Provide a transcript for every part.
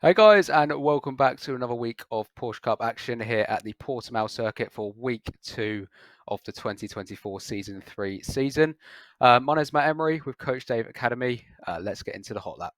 Hey guys, and welcome back to another week of Porsche Cup action here at the Portimao circuit for week 2 of the 2024 Season 3 season. My name is Matt Emery with Coach Dave Academy. Let's get into the hot lap.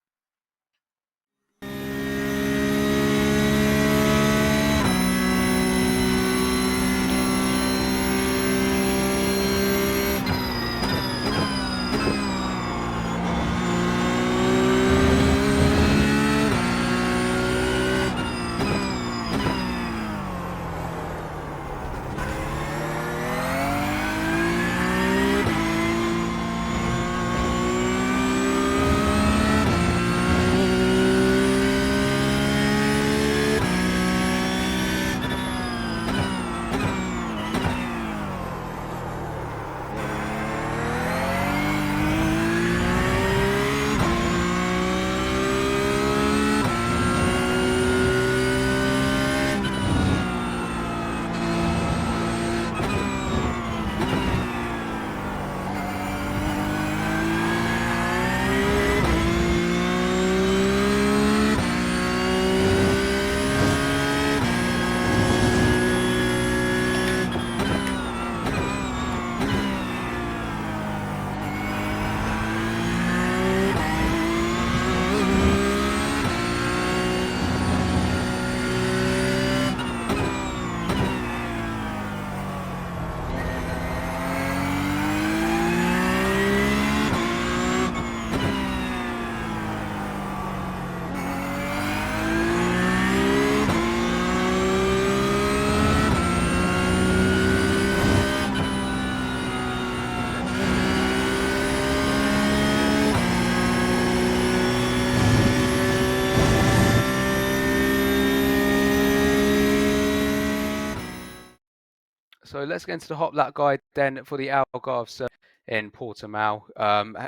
So let's get into the hot lap guide then for the Algarve circuit in Portimao.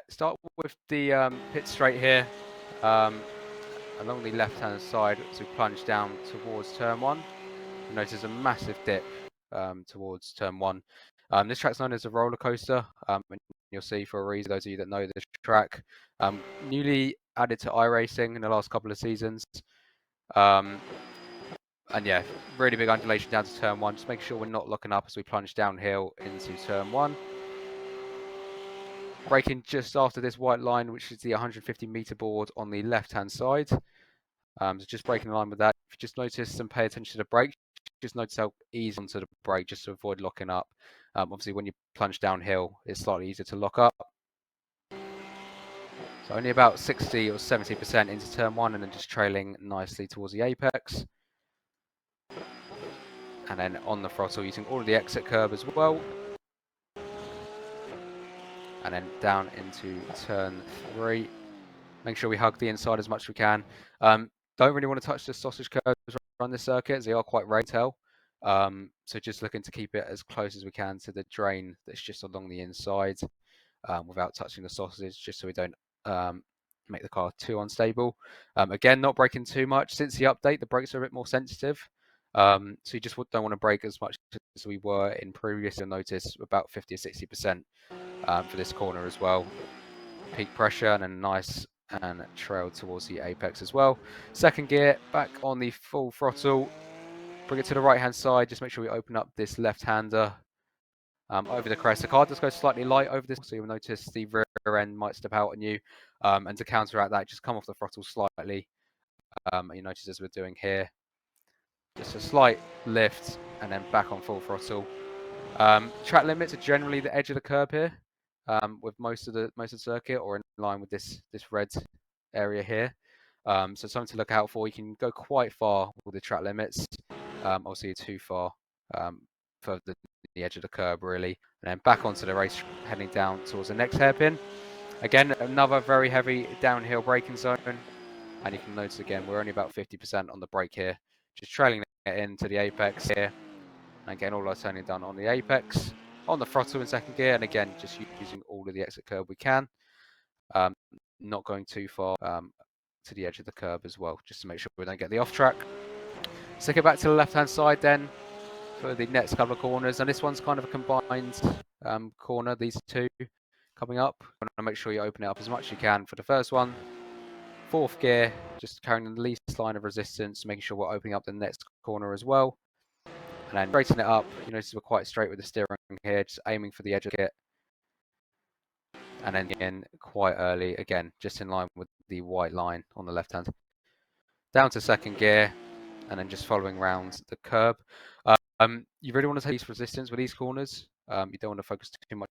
Start with the pit straight here along the left-hand side as we plunge down towards turn 1. You notice a massive dip towards turn 1. This track's known as a roller coaster, and you'll see for a reason, those of you that know this track. Newly added to iRacing in the last couple of seasons. And yeah, really big undulation down to turn 1. Just make sure we're not locking up as we plunge downhill into turn 1. Braking just after this white line, which is the 150 meter board on the left-hand side. So just braking in line with that. If you just notice and pay attention to the brake, just notice how easy onto the brake just to avoid locking up. Obviously, when you plunge downhill, it's slightly easier to lock up. So only about 60 or 70% into turn 1, and then just trailing nicely towards the apex. And then on the throttle, using all of the exit curb as well. And then down into turn 3. Make sure we hug the inside as much as we can. Don't really want to touch the sausage curves around this circuit, as they are quite raytail. So just looking to keep it as close as we can to the drain that's just along the inside, without touching the sausage, just so we don't make the car too unstable. Again, not braking too much. Since the update, the brakes are a bit more sensitive. So you just don't want to brake as much as we were in previous. You'll notice about 50 or 60% for this corner as well. Peak pressure and a nice and trail towards the apex as well. Second gear, back on the full throttle. Bring it to the right-hand side. Just make sure we open up this left-hander over the crest. The car does go slightly light over this, so you'll notice the rear end might step out on you. And to counteract that, just come off the throttle slightly. You notice as we're doing here, just a slight lift and then back on full throttle. Track limits are generally the edge of the curb here, with most of the circuit, or in line with this red area here. So something to look out for. You can go quite far with the track limits. Obviously too far further than the edge of the curb really. And then back onto the race, heading down towards the next hairpin. Again, another very heavy downhill braking zone. And you can notice again, we're only about 50% on the brake here. Just trailing it into the apex here. And getting all our turning done on the apex. On the throttle in second gear. And again, just using all of the exit curb we can. Not going too far to the edge of the curb as well, just to make sure we don't get the off track. Stick it back to the left-hand side then for the next couple of corners. And this one's kind of a combined corner, these two coming up. You want to make sure you open it up as much as you can for the first one. 4th gear, just carrying the least line of resistance, making sure we're opening up the next corner as well. And then straighten it up. You notice we're quite straight with the steering here, just aiming for the edge of it. And then again, quite early, again, just in line with the white line on the left hand. Down to 2nd gear, and then just following around the curb. You really want to take least resistance with these corners. You don't want to focus too much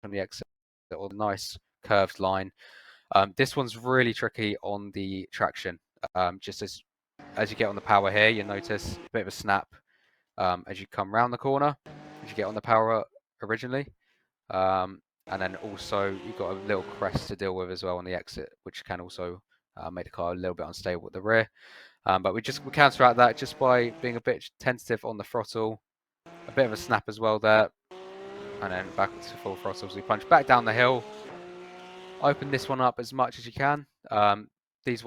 on the exit or the nice curved line. This one's really tricky on the traction. Just as you get on the power here, you notice a bit of a snap as you come round the corner, as you get on the power originally. And then also you've got a little crest to deal with as well on the exit, which can also make the car a little bit unstable at the rear. But we counteract that just by being a bit tentative on the throttle, a bit of a snap as well there, and then back to full throttle as we punch back down the hill. Open this one up as much as you can. These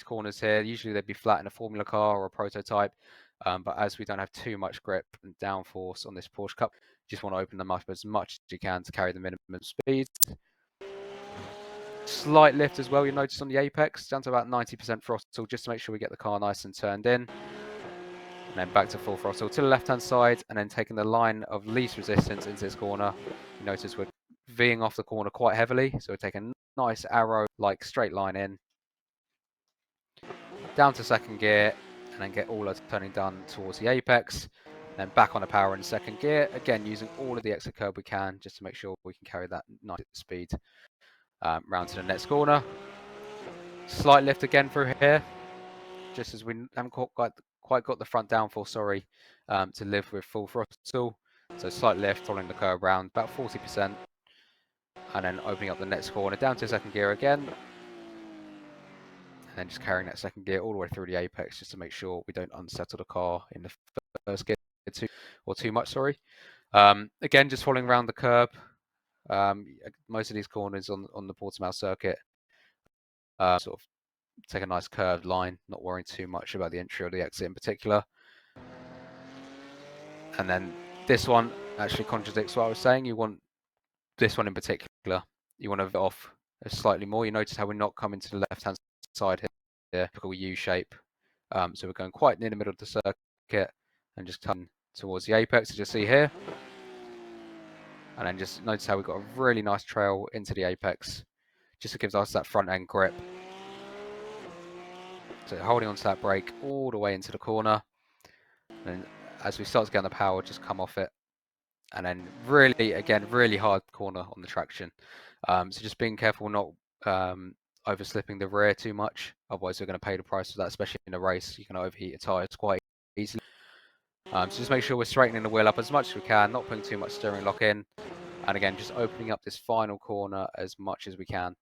corners here, usually they'd be flat in a Formula car or a prototype, but as we don't have too much grip and downforce on this Porsche Cup, you just want to open them up as much as you can to carry the minimum speed. Slight lift as well, you'll notice on the apex, down to about 90% throttle, just to make sure we get the car nice and turned in. And then back to full throttle to the left-hand side, and then taking the line of least resistance into this corner. You notice we're V'ing off the corner quite heavily, so we're taking a nice arrow-like straight line in. Down to 2nd gear, and then get all our turning done towards the apex. Then back on the power in 2nd gear, again using all of the exit curb we can, just to make sure we can carry that nice speed round to the next corner. Slight lift again through here, just as we haven't quite got the front downforce, to live with full throttle. So slight lift following the curb round, about 40%. And then opening up the next corner, down to 2nd gear again. And then just carrying that 2nd gear all the way through the apex, just to make sure we don't unsettle the car in the 1st gear too much, Again, just following around the curb. Most of these corners on the Portimao circuit sort of take a nice curved line, not worrying too much about the entry or the exit in particular. And then this one actually contradicts what I was saying. You want this one in particular, you want to veer off slightly more. You notice how we're not coming to the left-hand side here, typical U shape. So we're going quite near the middle of the circuit and just coming towards the apex, as you see here. And then just notice how we've got a really nice trail into the apex, just to give us that front end grip. So holding onto that brake all the way into the corner. And as we start to get on the power, just come off it. And then really hard corner on the traction. So just being careful not overslipping the rear too much. Otherwise, we're going to pay the price for that, especially in a race. You can overheat your tyres quite easily. So just make sure we're straightening the wheel up as much as we can, not putting too much steering lock in. And again, just opening up this final corner as much as we can.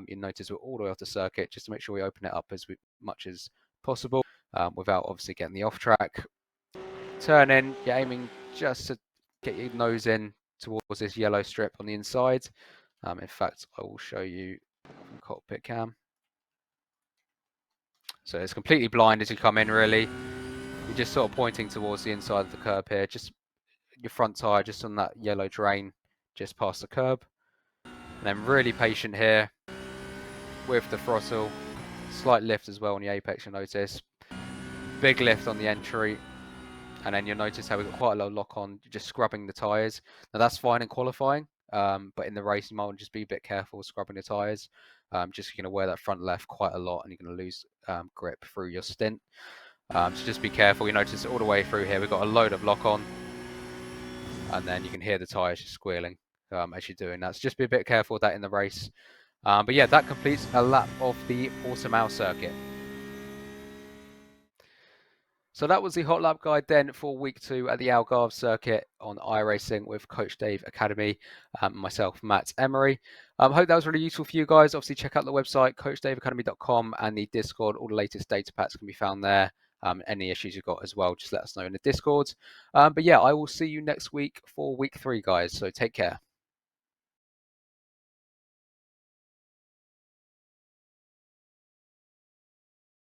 You notice we're all the way off the circuit, just to make sure we open it up as much as possible without obviously getting the off track. Turn in, you're aiming just to get your nose in towards this yellow strip on the inside. In fact, I will show you from cockpit cam. So it's completely blind as you come in, really. You're just sort of pointing towards the inside of the curb here, just your front tyre just on that yellow drain just past the curb. And then really patient here with the throttle. Slight lift as well on the apex, you'll notice. Big lift on the entry. And then you'll notice how we've got quite a low lock on, just scrubbing the tyres. Now that's fine in qualifying, but in the race you might want to just be a bit careful scrubbing the tyres. Just you're going to wear that front left quite a lot and you're going to lose grip through your stint. So just be careful. You notice all the way through here we've got a load of lock on. And then you can hear the tyres just squealing as you're doing that. So just be a bit careful with that in the race. But yeah, that completes a lap of the Portimao circuit. So that was the hot lap guide then for week 2 at the Algarve circuit on iRacing with Coach Dave Academy, myself, Matt Emery. Hope that was really useful for you guys. Obviously, check out the website, coachdaveacademy.com, and the Discord. All the latest data packs can be found there. Any issues you've got as well, just let us know in the Discord. But yeah, I will see you next week for week 3, guys. So take care.